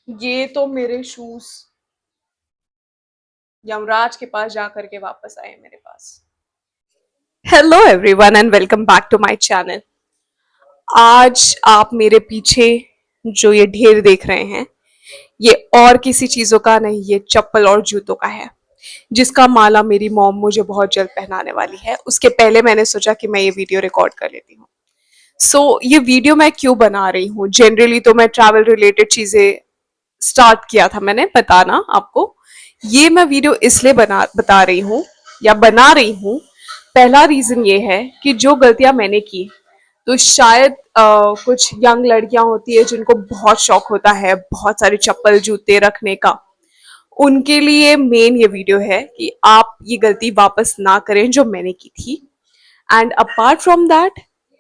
ये तो मेरे शूज यमराज के पास जा करके वापस आए मेरे पास। Hello everyone and welcome back to my channel. आज आप मेरे पीछे जो ये ढेर देख रहे हैं, ये और किसी चीजों का नहीं, ये चप्पल और जूतों का है, जिसका माला मेरी मॉम मुझे बहुत जल्द पहनाने वाली है। उसके पहले मैंने सोचा कि मैं ये वीडियो रिकॉर्ड कर लेती हूँ। ये वीडियो मैं क्यों बना रही हूँ? जनरली तो मैं ट्रैवल रिलेटेड चीजें स्टार्ट किया था मैंने बताना आपको। ये मैं वीडियो इसलिए बता रही हूँ या बना रही हूँ। पहला रीजन ये है कि जो गलतियां मैंने की, तो शायद कुछ यंग लड़कियां होती है जिनको बहुत शौक होता है बहुत सारे चप्पल जूते रखने का। उनके लिए मेन ये वीडियो है कि आप ये गलती वापस ना करें जो मैंने की थी। एंड अपार्ट फ्रॉम दैट,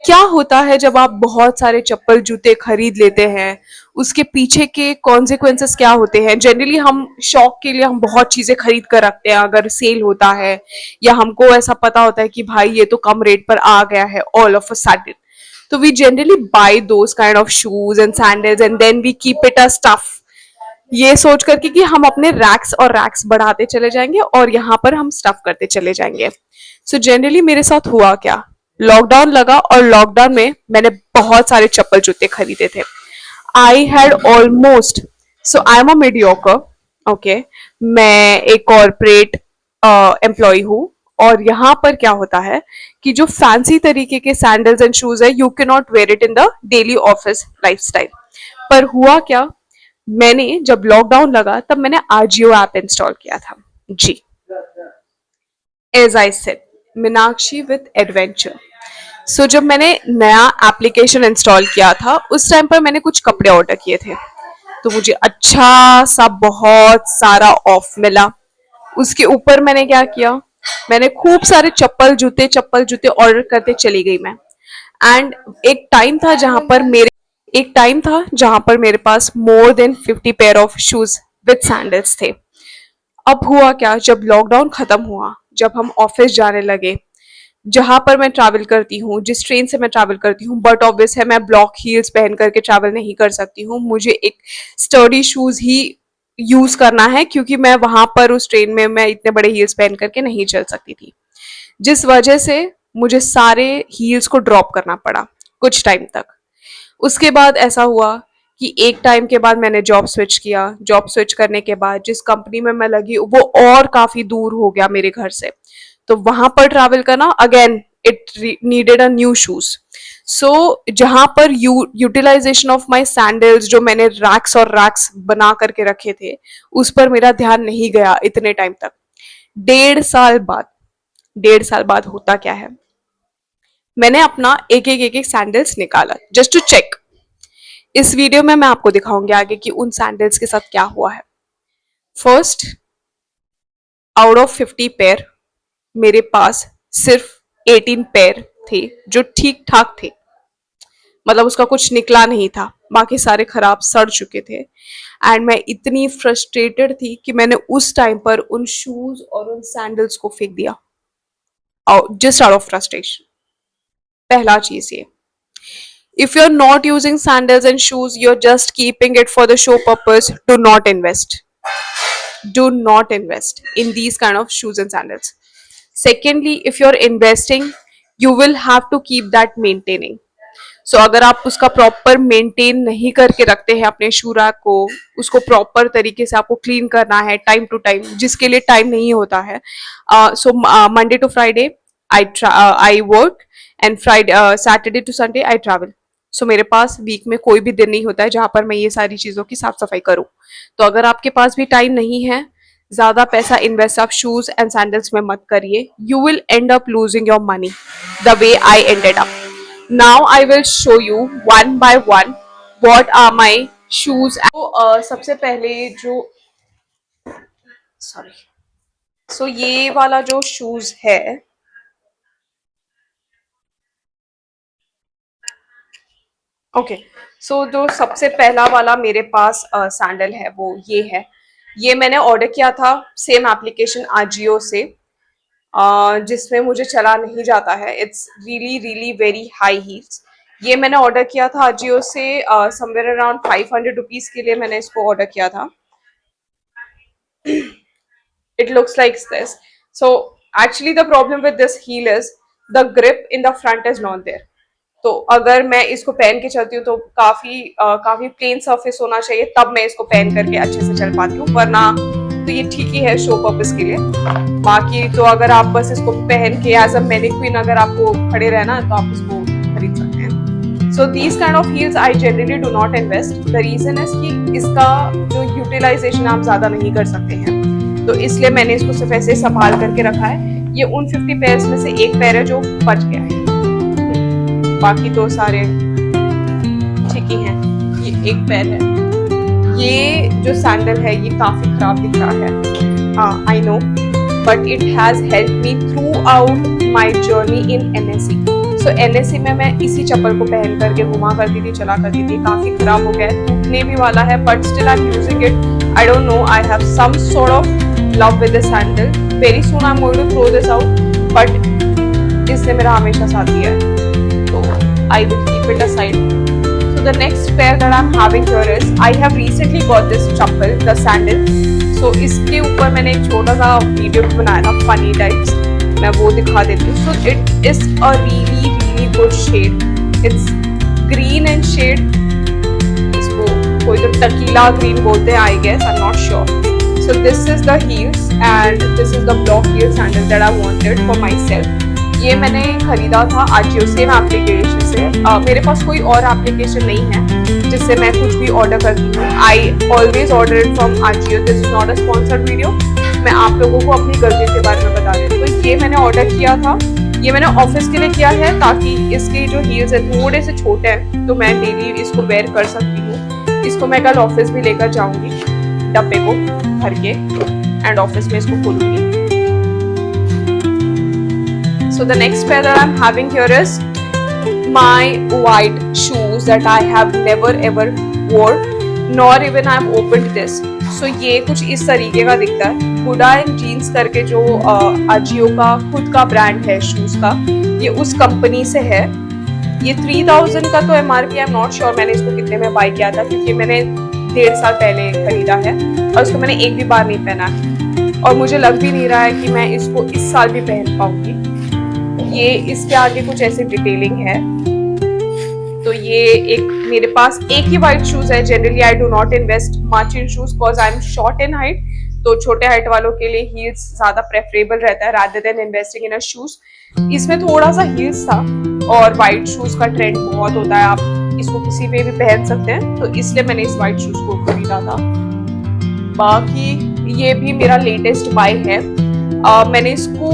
क्या होता है जब आप बहुत सारे चप्पल जूते खरीद लेते हैं, उसके पीछे के कॉन्सिक्वेंसेस क्या होते हैं। जनरली हम शौक के लिए हम बहुत चीजें खरीद कर रखते हैं अगर सेल होता है, या हमको ऐसा पता होता है कि भाई ये तो कम रेट पर आ गया है ऑल ऑफ अ सडन, तो we generally buy those kind of shoes and sandals and then we keep it a stuff, ये सोच करके कि हम अपने रैक्स और रैक्स बढ़ाते चले जाएंगे और यहाँ पर हम स्टफ करते चले जाएंगे। जनरली मेरे साथ हुआ क्या, लॉकडाउन लगा और लॉकडाउन में मैंने बहुत सारे चप्पल जूते खरीदे थे। I had almost, so I am a mediocre, okay. मैं एक कॉर्पोरेट एम्प्लॉय हूँ, और यहाँ पर क्या होता है कि जो फैंसी तरीके के सैंडल्स एंड शूज है, you can not wear it in the daily office lifestyle. पर हुआ क्या, मैंने जब लॉकडाउन लगा तब मैंने आजियो ऐप इंस्टॉल किया था। जी, as I said, Meenakshi with adventure. जब मैंने नया एप्लीकेशन इंस्टॉल किया था उस टाइम पर मैंने कुछ कपड़े ऑर्डर किए थे, तो मुझे अच्छा सा बहुत सारा ऑफ मिला। उसके ऊपर मैंने क्या किया, मैंने खूब सारे चप्पल जूते ऑर्डर करते चली गई मैं। एंड एक टाइम था जहां पर मेरे पास more than 50 pair of shoes with sandals थे। अब हुआ क्या, जब लॉकडाउन खत्म हुआ, जब हम ऑफिस जाने लगे, जहां पर मैं ट्रैवल करती हूँ, जिस ट्रेन से मैं ट्रैवल करती हूँ, बट ऑब्वियस है मैं ब्लॉक हील्स पहन करके ट्रैवल नहीं कर सकती हूँ, मुझे एक स्टर्डी शूज ही यूज करना है, क्योंकि मैं वहां पर उस ट्रेन में मैं इतने बड़े हील्स पहन करके नहीं चल सकती थी, जिस वजह से मुझे सारे हील्स को ड्रॉप करना पड़ा कुछ टाइम तक। उसके बाद ऐसा हुआ कि एक टाइम के बाद मैंने जॉब स्विच किया। जॉब स्विच करने के बाद जिस कंपनी में मैं लगी वो और काफी दूर हो गया मेरे घर से, तो वहां पर ट्रैवल करना again it needed a new shoes. जहां पर यूटिलाइजेशन ऑफ माय सैंडल्स जो मैंने रैक्स और रैक्स बना करके रखे थे, उस पर मेरा ध्यान नहीं गया इतने टाइम तक। 1.5 साल बाद, 1.5 साल बाद होता क्या है, मैंने अपना एक एक सैंडल्स निकाला जस्ट टू चेक। इस वीडियो में मैं आपको दिखाऊंगी आगे कि उन सैंडल्स के साथ क्या हुआ है। फर्स्ट, आउट ऑफ 50 पेयर मेरे पास सिर्फ 18 पेयर थे जो ठीक ठाक थे, मतलब उसका कुछ निकला नहीं था, बाकी सारे खराब सड़ चुके थे। एंड मैं इतनी फ्रस्ट्रेटेड थी कि मैंने उस टाइम पर उन शूज और उन सैंडल्स को फेंक दिया, जस्ट आउट ऑफ फ्रस्ट्रेशन। पहला चीज ये, if you're not using sandals and shoes, you're just keeping it for the show purpose, do not invest in these kind of shoes and sandals. Secondly, if you're investing, you will have to keep that maintaining. अगर आप उसका proper maintain नहीं करके रखते हैं अपने shoe rack को, उसको प्रॉपर तरीके से आपको क्लीन करना है टाइम टू टाइम, जिसके लिए टाइम नहीं होता है। Monday to Friday I work, and Friday Saturday to Sunday I travel. मेरे पास वीक में कोई भी दिन नहीं होता है जहां पर मैं ये सारी चीजों की साफ सफाई करूं। तो अगर आपके पास भी टाइम नहीं है, ज्यादा पैसा इन्वेस्ट आप शूज एंड सैंडल्स में मत करिए, you will and up losing your money the way I ended up. Now I will show you one by one what are my shoes. सबसे पहले जो, सॉरी, ये वाला जो शूज है, ओके। जो सबसे पहला वाला मेरे पास सैंडल है वो ये है। ये मैंने ऑर्डर किया था सेम एप्लीकेशन आजियो से, जिसमें मुझे चला नहीं जाता है। It's really really very high heels, ये मैंने ऑर्डर किया था अजियो से समवेयर अराउंड 500 रुपीज के लिए मैंने इसको ऑर्डर किया था. It looks like this. So actually the problem with this heel is the grip in the front is not there. तो अगर मैं इसको पहन के चलती हूँ तो काफी प्लेन सरफेस होना चाहिए, तब मैं इसको पहन करके अच्छे से चल पाती हूँ, वरना तो ये ठीक ही है शो पर्पस के लिए. बाकी तो अगर आप बस इसको पहन के एज अ मैनिक्विन अगर आपको खड़े रहना है तो आप इसको खरीद सकते हैं. So these kind of heels I generally do not invest. The reason is कि इसका जो यूटिलाइजेशन आप ज्यादा नहीं कर सकते हैं, तो इसलिए मैंने इसको सिर्फ ऐसे संभाल करके रखा है. ये उन 50 पेयर्स में से एक पैर है जो बच गया है, बाकी तो सारे ठीक ही हैं. ये एक पैर है. ये जो सैंडल है ये काफी खराब दिख रहा है, I know, but it has help me through out my journey in NSE. So NSE में मैं इसी चप्पल को पहन करके घुमा करती थी, चला करती थी. काफी खराब हो गया है, टूटने भी वाला है, but still I am using it. I don't know, I have some sort of love with this sandal. Very soon I am going to throw this out, but इससे मेरा हमेशा साथ दिया है, तो I will keep it aside. So the next pair that I'm having here is, I have recently got this chappal, the sandal. So इसके ऊपर मैंने एक छोटा सा वीडियो भी बनाया था funny types, मैं वो दिखा देती हूँ. So it is a really good shade. It's green and shade. इसको कोई तो टकीला green बोलते हैं, I guess, I'm not sure. So this is the heels and this is the block heel sandal that I wanted for myself. ये मैंने खरीदा था Ajio same application से. मेरे पास कोई और एप्लीकेशन नहीं है जिससे मैं कुछ भी ऑर्डर करती हूँ. I always order it from Ajio. This is not a sponsored video, मैं आप लोगों को अपनी गलती के बारे में बता देती हूँ. तो ये मैंने ऑर्डर किया था, ये मैंने ऑफिस के लिए किया है ताकि इसके जो हील्स है थोड़े से छोटे हैं, तो मैं डेली इसको वेयर कर सकती हूँ. इसको मैं कल ऑफिस भी लेकर जाऊंगी, डब्बे को भर के, एंड ऑफिस में इसको खोलूंगी. So the next pair that I'm having here is my white shoes that I have never ever wore, nor even I've opened this. So ये कुछ इस तरीके का दिखता है. हुडा एंड जीन्स करके जो अजियो का खुद का ब्रांड है शूज का, ये उस कंपनी से है. ये 3000 का तो MRP, I am not sure मैंने इसको कितने में बाय किया था, क्योंकि मैंने 1.5 साल पहले खरीदा है और इसको मैंने एक भी बार नहीं पहना है, और मुझे लग भी नहीं रहा है कि मैं इसको इस साल भी पहन पाऊंगी. ये इसके आगे कुछ ऐसे डिटेलिंग है. तो ये एक मेरे पास एक ही वाइट शूज है. Generally I do not invest much in shoes because I am short in height, तो छोटे हाइट वालों के लिए हील्स ज्यादा प्रेफरेबल रहता है rather than investing in a shoes. इसमें थोड़ा सा हील्स था, और वाइट शूज का ट्रेंड बहुत होता है, आप इसको किसी पे भी पहन सकते हैं, तो इसलिए मैंने इस वाइट शूज को खरीदा था. बाकी ये भी मेरा लेटेस्ट बाय है. मैंने इसको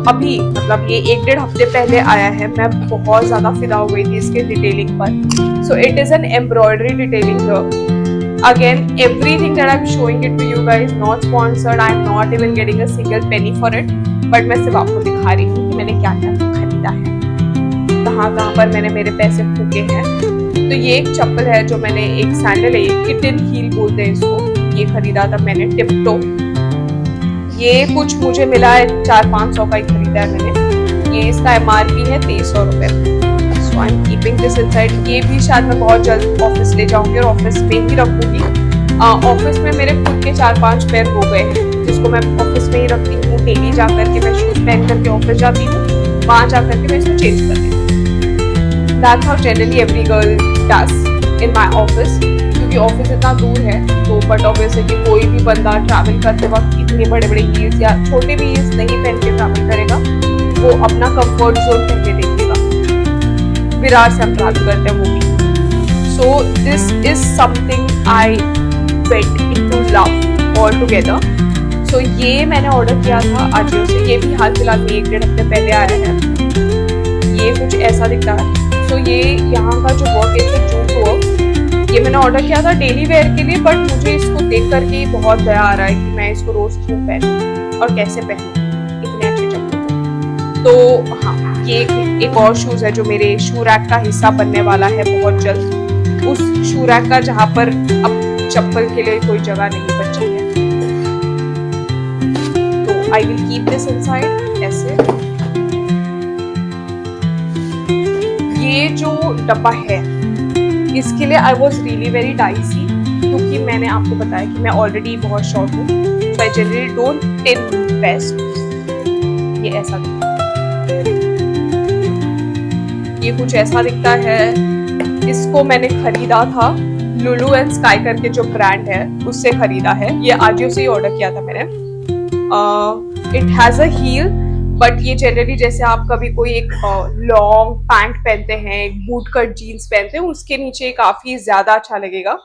अभी मतलब ये 1-1.5 हफ्ते पहले आया है. मैं बहुत ज्यादा फिदा हो गई थी इसके डिटेलिंग पर. So it is an embroidery detailing here. Again everything that I am showing it to you guys not sponsored, I am not even getting a single penny for it, but मैं सिर्फ आपको दिखा रही हूँ कि मैंने क्या क्या खरीदा है, कहाँ पर मैंने मेरे पैसे फूके हैं. तो ये एक चप्पल है जो मैंने, एक सैंडल है, ये किटन हील बोलते हैं इसको, ये खरीदा था मैंने टिप्टो. ये कुछ मुझे मिला है 400-500 का ही खरीदा है मैंने. ये इसका MRP है 2300 रुपए. So I am keeping this inside. ये भी शायद मैं बहुत जल्द ऑफिस ले जाऊंगी और ऑफिस में ही रखूंगी. ऑफिस में मेरे खुद के 4-5 पेयर हो गए हैं जिसको मैं ऑफिस में ही रखती हूँ. डेली जा करके मैं शूज पहन करके ऑफिस जाती हूँ, वहां जा करके मैं इसको चेंज करती हूँ. That's how generally every girl does in my office, क्योंकि ऑफिस इतना दूर है. तो बट ऑब्वियसली कि कोई भी बंदा ट्रैवल करते वक्त इतने बड़े बड़े हील्स या छोटे भी हील्स नहीं पहन के ट्रैवल करेगा, वो अपना कंफर्ट जोन पहन के देखेगा. विरार से हम ट्रैवल करते हैं वो भी. So this is something I went into love all together. सो ये मैंने ऑर्डर किया था आजियो से. ये भी हाल फिलहाल में 1-1.5 हफ्ते पहले आया है. ये कुछ ऐसा दिखता है. सो ये यहाँ का जो वर्क है जूट वर्क, ये मैंने ऑर्डर किया था डेली वेयर के लिए, बट मुझे इसको देख करके ही बहुत दया आ रहा है कि मैं इसको रोज क्यों पहनूं और कैसे पहनूं इतने अच्छे चप्पल. तो हाँ, ये एक और शूज है जो मेरे शू रैक का हिस्सा बनने वाला है बहुत जल्द. उस शू रैक का जहाँ पर अब चप्पल के लिए कोई जगह नहीं बची है, तो I will keep this inside ऐसे. ये जो डब्बा है इसके लिए I was really very dicey, क्योंकि मैंने आपको बताया कि मैं ऑलरेडी बहुत शॉर्ट हूँ, सो आई जनरली डोंट इन्वेस्ट। ये ऐसा दिखता है, ये कुछ ऐसा दिखता है। इसको मैंने खरीदा था लुलू एंड स्काई करके जो ब्रांड है उससे खरीदा है। ये आजियो से ही ऑर्डर किया था मैंने। It has a heel, but ये जनरली जैसे आप कभी कोई एक लॉन्ग पैंट पहनते हैं, एक बूट कट जीन्स पहनते हैं, उसके नीचे काफी ज्यादा अच्छा लगेगा।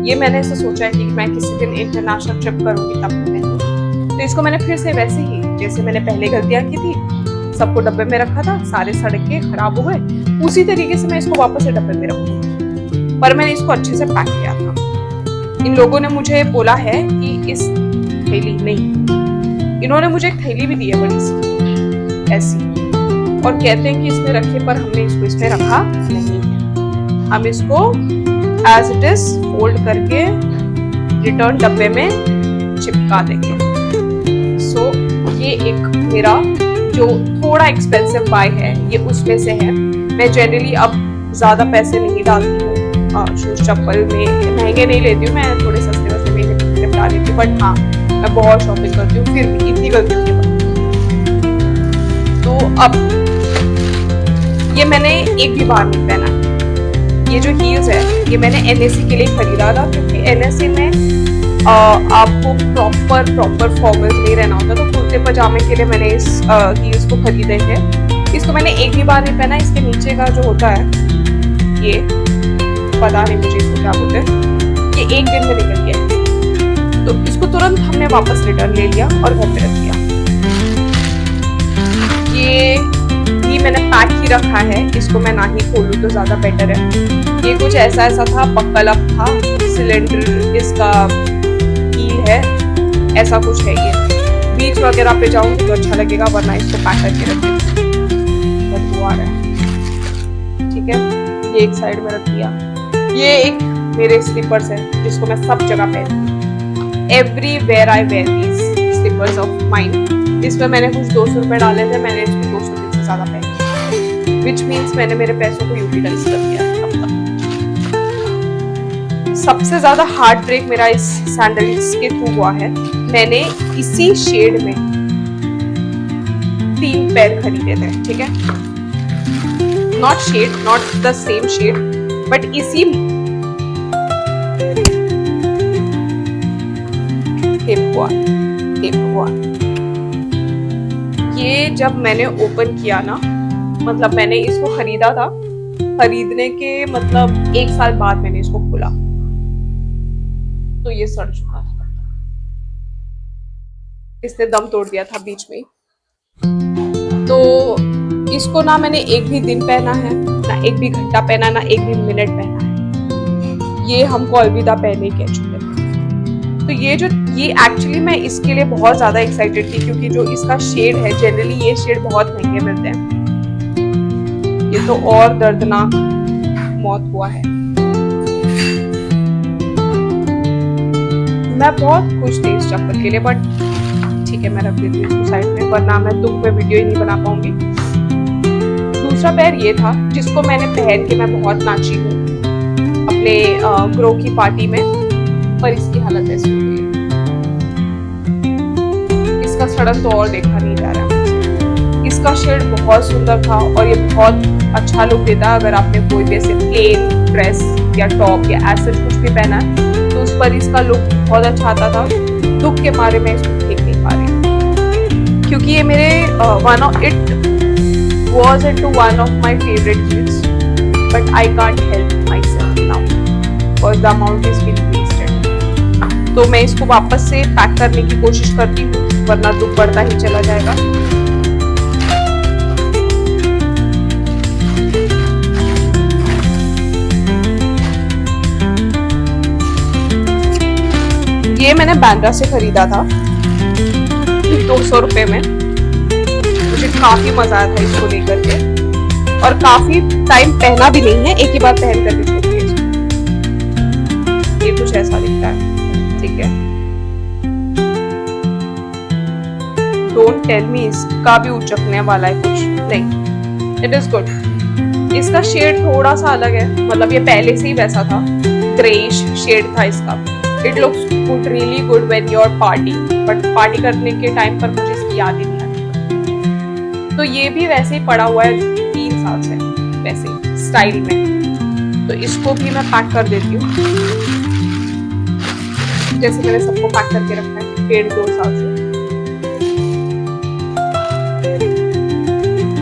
ये मैंने ऐसा सोचा है कि मैं किसी दिन इंटरनेशनल ट्रिप करूंगी तब पहनूं, तो इसको मैंने फिर से वैसे ही जैसे मैंने पहले गलतियां की थी, सबको डब्बे में रखा था, सारे सड़ के खराब हो गए, उसी तरीके से मैं इसको वापस से डब्बे में रखूंगी। पर मैंने इसको अच्छे से पैक किया था। इन लोगों ने मुझे बोला है कि इस थैली नहीं, इन्होंने मुझे एक थैली भी दी है बड़ी सी ऐसी, और कहते हैं कि इसमें रखे, पर हमने इसको इसमें रखा नहीं है। हम इसको एज इट इज फोल्ड करके रिटर्न डब्बे में चिपका देंगे। सो ये एक मेरा जो थोड़ा एक्सपेंसिव बाय है ये उसमें से है। मैं जनरली अब ज्यादा पैसे नहीं डालती हूँ शूज चप्पल में, महंगे नहीं लेती हूँ, मैं थोड़े सस्ते वस्ते में निपटा लेती हूँ, बट हाँ मैं बहुत शॉपिंग करती हूँ, फिर भी इतनी गलती होती है। तो अब ये मैंने एक भी बार नहीं पहना। ये जो हील्स है ये मैंने एनएससी के लिए खरीदा था, क्योंकि एनएससी में आपको प्रॉपर फॉर्मल्स नहीं रहना होता, तो कुर्ते पजामे के लिए मैंने इस हील्स को खरीदे थे। इसको मैंने एक भी बार नहीं पहना। इसके नीचे का जो होता है ये पता नहीं मुझे इसको क्या बोलते हैं, ये एक दिन में निकल गया, तो इसको तुरंत हमने वापस रिटर्न ले लिया और घर पे रख दिया। ये मैंने पैक ही रखा है, इसको मैं ना ही खोलूं तो ज्यादा बेटर है। ये कुछ ऐसा था, बक्कल अप था, सिलेंडर इसका कील है, ऐसा कुछ है। ये बीच वगैरह पे जाऊं तो अच्छा लगेगा, वरना इसको पैक करके रख देती। बदबू आ रहा है, ठीक है। ये एक साइड में रख दिया। ये एक मेरे स्लीपर्स है जिसको मैं सब जगह पहनती, everywhere I wear these slippers of mine. इसमें मैंने कुछ 200 रुपए डाले थे, मैंने इसको 200 दिन से ज्यादा पहनी, विच मीन्स मैंने मेरे पैसों को यूटिलाइज कर दिया अब तक। सबसे ज्यादा हार्ट ब्रेक मेरा इस सैंडल्स के थ्रू हुआ है। मैंने इसी शेड में 3 पैर खरीदे थे, ठीक है, not shade, not the same shade, but इसी हुआ। ये जब मैंने ओपन किया ना, मतलब मैंने इसको खरीदा था, खरीदने के मतलब 1 साल बाद मैंने इसको खोला तो ये सड़ चुका था। इसने दम तोड़ दिया था बीच में। तो इसको ना मैंने एक भी दिन पहना है, ना एक भी घंटा पहना, ना एक भी मिनट पहना है। ये हमको अलविदा पहने कह चुके थे। तो ये एक्चुअली मैं इसके लिए बहुत ज्यादा एक्साइटेड थी, क्योंकि जो इसका शेड है, जनरली ये शेड बहुत महंगे मिलते हैं। ये तो और दर्दनाक मौत हुआ है। मैं बहुत खुश थी इस चप्पल के लिए, बट ठीक है मैं रख देती हूँ साइड में, वरना मैं दुख में वीडियो ही नहीं बना पाऊंगी। दूसरा पैर ये था जिसको मैंने पहन के मैं बहुत नाची हूँ अपने ग्रो की पार्टी में, पर इसकी हालत ऐसी हो गई। इसका सड़न तो और देखा नहीं जा रहा। इसका शेड बहुत सुंदर था और ये बहुत अच्छा लुक देता है। अगर आपने कोई भी ऐसे प्लेन ड्रेस या टॉप या ऐसा कुछ भी पहना है तो उस पर इसका लुक बहुत अच्छा आता था। दुख के मारे मैं इसको देख नहीं पा रही, क्योंकि ये मेरे it was into one of my favorite heels, but I can't help myself now because the amount is been wasted. तो मैं इसको वापस से पैक करने की कोशिश करती हूँ, वरना दुख बढ़ता ही चला जाएगा। ये मैंने बैंड्रा से खरीदा था 200 रुपए में। मुझे काफी मजा आया था इसको लेकर के, और काफी टाइम पहना भी नहीं है, एक ही बार पहन करके छोड़ दिया। ये कुछ ऐसा दिखता है, ठीक है। डोंट टेल मी इसका भी उचकने वाला है कुछ नहीं। इट इज गुड, इसका शेड थोड़ा सा अलग है, मतलब ये पहले से ही वैसा था, ग्रेइश शेड था इसका। It looks good, really good when you are party, but party करने के टाइम पर मुझे इसकी याद ही नहीं आती। तो ये भी वैसे ही पड़ा हुआ है 3 साल से वैसे स्टाइल में, तो इसको भी मैं पैक कर देती हूँ जैसे मैंने सबको पैक करके रखा है 1.5-2 साल से।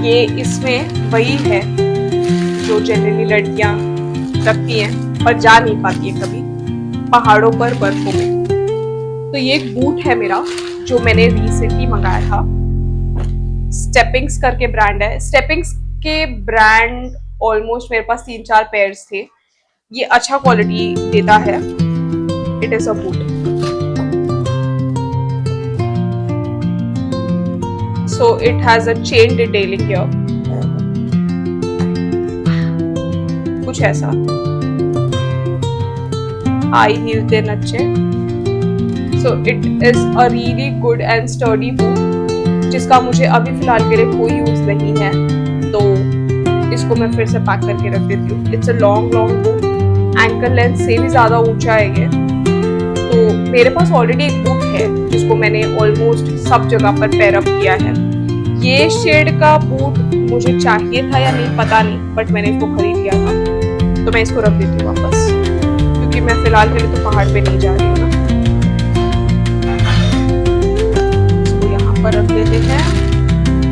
ये इसमें वही है जो जनरली लड़कियां रखती हैं पर जा नहीं पाती है कभी पहाड़ों पर बर्फों में। तो ये एक बूट है मेरा जो मैंने रिसेंटली मंगाया था, स्टेपिंग्स करके ब्रांड है। स्टेपिंग्स के ब्रांड ऑलमोस्ट मेरे पास 3-4 पेयर्स थे, ये अच्छा क्वालिटी देता है। It is a boot, so it has a chain detailing here, कुछ ऐसा high heel थे अच्छे। so it is a really good and sturdy boot जिसका मुझे अभी फिलहाल के लिए कोई यूज नहीं है, तो इसको मैं फिर से पैक करके रख देती हूँ। It's a long boot, ankle length से भी ज्यादा ऊंचा है ये। तो मेरे पास ऑलरेडी एक बूट है जिसको मैंने ऑलमोस्ट सब जगह पर पेयर अप किया है। ये शेड का बूट मुझे चाहिए था या नहीं पता नहीं, बट मैंने इसको खरीद लिया था, तो मैं इसको रख देती हूँ वापस, क्योंकि मैं फिलहाल के लिए तो पहाड़ पे नहीं जा रही हूँ ना। इसको यहाँ पर रख देते हैं।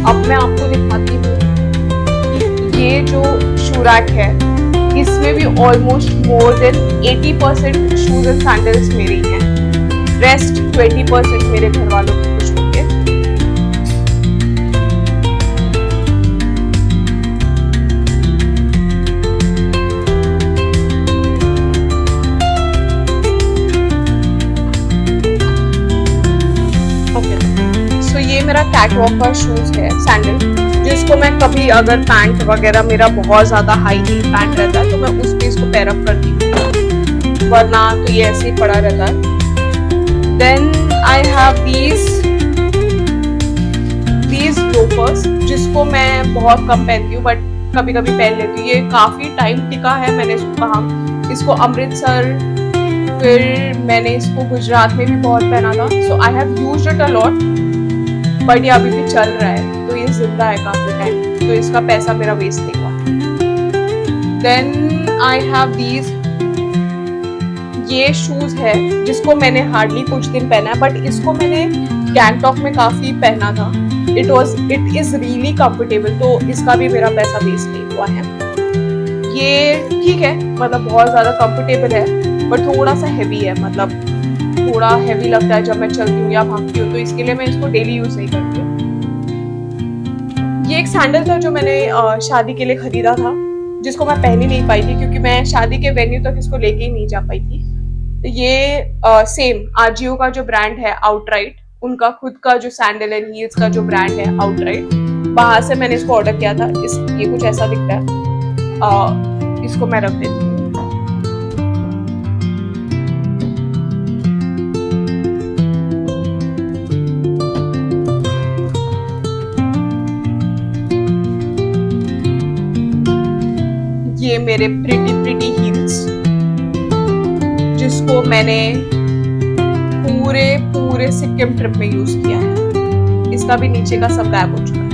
अब मैं आपको दिखाती हूँ कि ये जो शू रैक है इसमें भी almost more than 80% shoes and sandals मेरे ही हैं, रेस्ट 20% मेरे घर वालों के कुछ होंगे। ये मेरा कैटवॉक का शूज है, सैंडल, जिसको मैं कभी अगर पैंट वगैरह मेरा बहुत ज्यादा हाई हील पैंट रहता है तो मैं उस पे इसको पेयर अप करती हूँ, वरना तो ये ऐसे ही पड़ा रहता है। Then I have these loafers जिसको मैं बहुत कम पहनती हूँ, बट कभी कभी पहन लेती हूँ। ये काफी टाइम टिका है, मैंने इसको कहा, इसको अमृतसर, फिर मैंने इसको गुजरात में भी बहुत पहना था। So I have used it a lot, but ये अभी भी चल रहा है, तो ये जिंदा है काफी टाइम, तो इसका पैसा मेरा वेस्ट नहीं हुआ। देन आई हैव दीज, ये शूज है जिसको मैंने हार्डली कुछ दिन पहना है, बट इसको मैंने गैंगटॉक में काफी पहना था। इट इज रियली कंफर्टेबल, तो इसका भी मेरा पैसा वेस्ट नहीं हुआ है। ये ठीक है, मतलब बहुत ज्यादा कंफर्टेबल है, बट थोड़ा सा हैवी है, मतलब थोड़ा हैवी लगता है जब मैं चलती हूँ या भागती हूँ, तो इसके लिए मैं इसको डेली यूज नहीं करती हूँ। ये एक सैंडल था जो मैंने शादी के लिए खरीदा था, जिसको मैं पहन ही नहीं पाई थी क्योंकि मैं शादी के वेन्यू तक इसको लेके ही नहीं जा पाई थी। तो ये सेम आजियो का जो ब्रांड है आउटराइट, उनका खुद का जो सैंडल एंड हील्स का जो ब्रांड है आउटराइट, वहां से मैंने इसको ऑर्डर किया था। ये कुछ ऐसा दिखता है, इसको मैं रख देती हूँ। ये मेरे प्रिटी हील्स जिसको मैंने पूरे सिक्किम ट्रिप में यूज किया है। इसका भी नीचे का सब गायब हो चुका है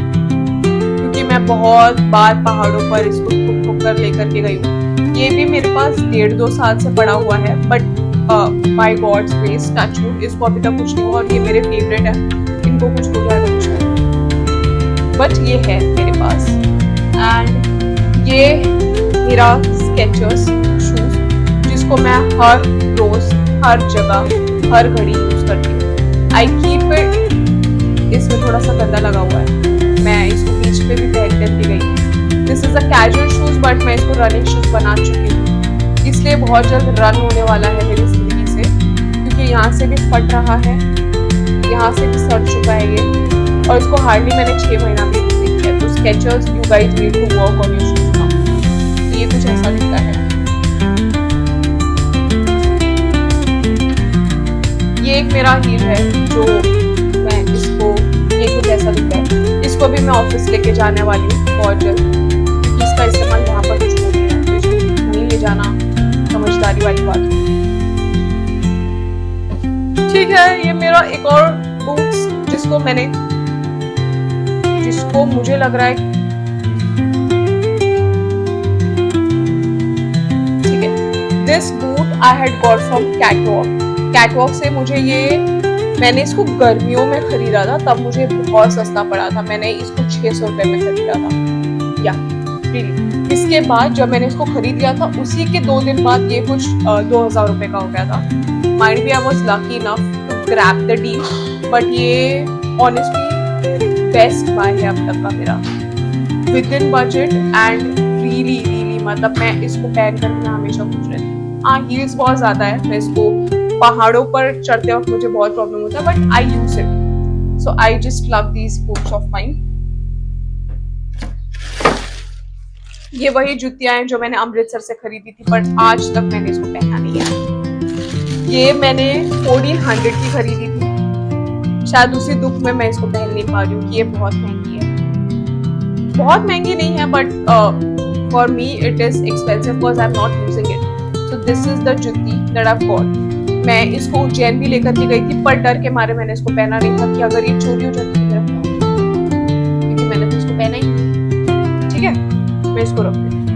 क्योंकि मैं बहुत बार पहाड़ों पर इसको ठुक कर लेकर के गई हूँ। ये भी मेरे पास 1.5-2 साल से पड़ा हुआ है, but by God's grace touch wood इसको अभी तक कुछ नहीं हुआ, और ये मेरे फेवरेट है, इनको कुछ हो जाएगा कुछ है, बट ये है मेरे पास। एंड ये मेरा स्केचर्स शूज जिसको मैं हर रोज, हर जगह, हर घड़ी यूज करती हूँ। आई कीप इट, इसमें थोड़ा सा गंदा लगा हुआ है, मैं इसको बीच पे भी पहन करके गई। This is a casual shoes, but मैं इसको रनिंग शूज बना चुकी हूँ, इसलिए बहुत जल्द रन होने वाला है मेरी जिंदगी से, क्योंकि यहाँ से भी फट रहा है, यहाँ से भी सड़ चुका है ये, और इसको हार्डली मैंने 6 महीना भी नहीं किया। तो Skechers, you guys need to work on your shoes. ये कुछ ऐसा दिखता है। ये एक मेरा हील है जो मैं इसको, ये कुछ ऐसा दिखता है, इसको भी मैं ऑफिस लेके जाने वाली हूँ बहुत जल्द, क्योंकि इसका इस्तेमाल वहाँ जाना समझदारी वाली बात है। ठीक है, ये मेरा एक और बूट्स जिसको मुझे लग रहा है ठीक है। This boot I had got from catwalk से मैंने इसको गर्मियों में खरीदा था, तब मुझे बहुत सस्ता पड़ा था। मैंने इसको 600 रुपए में खरीदा था या रियली। इसके बाद जब मैंने इसको खरीद लिया था, उसी के 2 दिन बाद ये कुछ 2000 रुपए का हो गया था। माइंड भी I was lucky enough to grab the deal, but ये ऑनेस्टली बेस्ट बाय है अब तक का मेरा, within budget and really मतलब मैं इसको पहन कर मैं हमेशा खुश रहती हूँ। हाँ, हील्स बहुत ज्यादा है, मैं इसको पहाड़ों पर चढ़ते वक्त मुझे बहुत प्रॉब्लम होता है, but I use it, so I just love these boots of mine. ये वही जुतियां हैं जो मैंने अमृतसर से खरीदी थी, पर आज तक मैंने इसको पहना नहीं है। ये मैंने 1400 की खरीदी थी, शायद उसी दुख में मैं इसको पहन नहीं पा रही हूँ कि ये बहुत महंगी है। बहुत महंगी नहीं है, but for me it is expensive because I am not using it. So this is the jutti that I have got. मैं इसको उज्जैन भी लेकर के गई थी, पर डर के मारे मैंने इसको पहना नहीं था कि अगर ये चोरी हो जाती है क्योंकि मैंने तो इसको पहना ही। ठीक है, मैं इसको रख देती हूँ।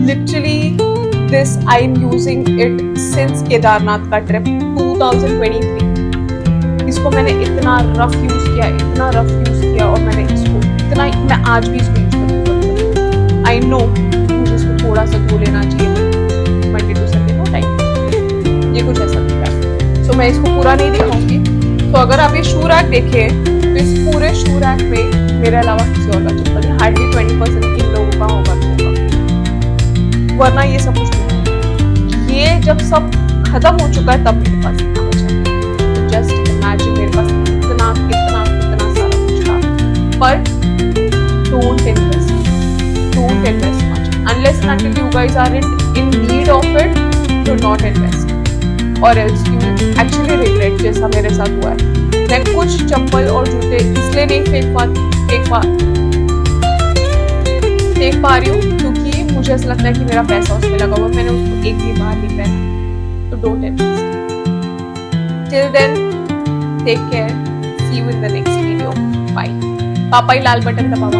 Literally, this I am using it since Kedarnath का ट्रिप 2023। इसको मैंने इतना रफ यूज किया और मैंने इसको मैं आज भी इसको यूज करती हूँ। आई नो मुझे इसको थोड़ा सा धो लेना चाहिए, Monday to Sunday no time, ये कुछ ऐसा दिख रहा है। सो मैं इसको पूरा नहीं दिखाऊंगी। तो अगर आप ये शू रैक देखें तो इस पूरे शू रैक में मेरे अलावा किसी और का चप्पल है, हार्डली 20% इन लोगों का होगा, वरना ये सब कुछ नहीं। ये जब सब खत्म हो चुका है तब मेरे पास इतना बचा है। तो जस्ट इमेजिन मेरे पास इतना सारा कुछ था, पर don't invest much unless and until you guys are in need of it, do not invest or else you will actually regret, जैसा मेरे साथ हुआ है। मैं कुछ चप्पल और जूते इसलिए नहीं फेंक पा रही हूँ क्योंकि मुझे ऐसा लगता है कि मेरा पैसा उसमें लगा हुआ, मैंने उसको एक भी बार नहीं पहना। तो don't invest. Till then take care, see you in the next video, bye. पापा ही लाल बटन दबावा।